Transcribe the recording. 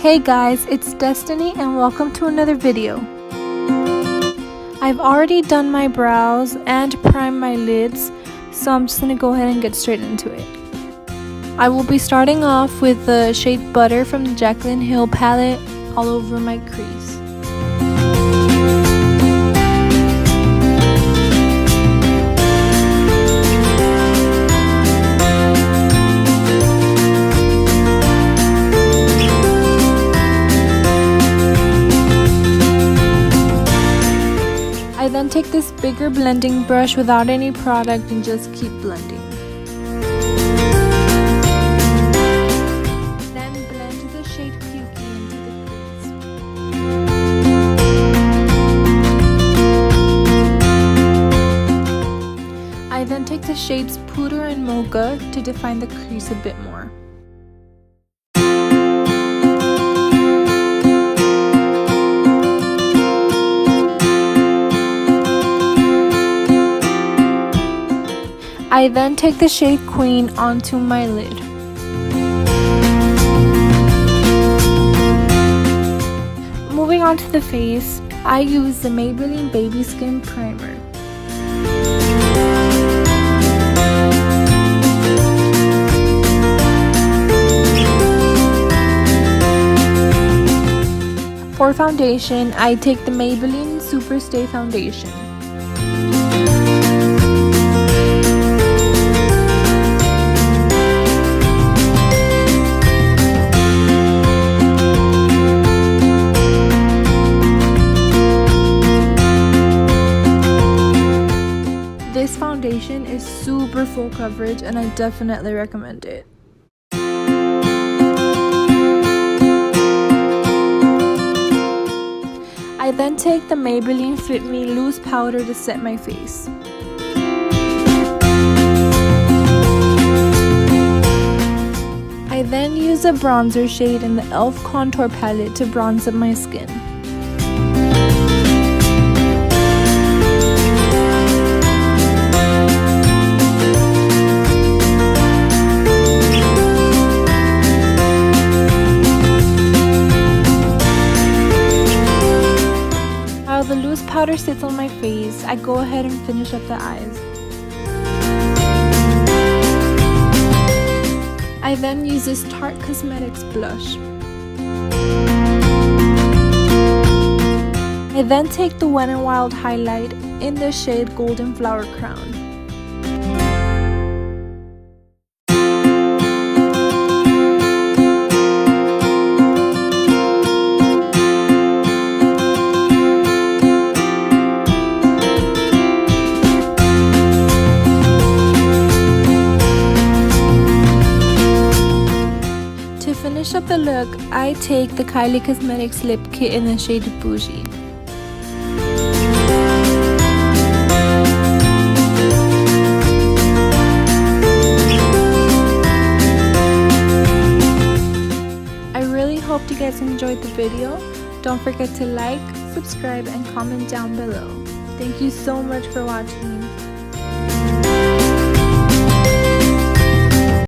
Hey guys, it's Destiny and welcome to another video. I've already done my brows and primed my lids, so I'm just going to go ahead and get straight into it. I will be starting off with the shade Butter from the Jaclyn Hill palette all over my crease. I then take this bigger blending brush without any product and just keep blending. Then blend the shade Pukey into the crease. I then take the shades Puder and Mocha to define the crease a bit more. I then take the shade Queen onto my lid. Moving on to the face, I use the Maybelline Baby Skin Primer. For foundation, I take the Maybelline Super Stay Foundation. This foundation is super full coverage and I definitely recommend it. I then take the Maybelline Fit Me loose powder to set my face. I then use a bronzer shade in the e.l.f. contour palette to bronze up my skin. While the loose powder sits on my face, I go ahead and finish up the eyes. I then use this Tarte Cosmetics blush. I then take the Wet n Wild highlight in the shade Golden Flower Crown. To finish up the look, I take the Kylie Cosmetics lip kit in the shade Bougie. I really hope you guys enjoyed the video. Don't forget to like, subscribe, and comment down below. Thank you so much for watching.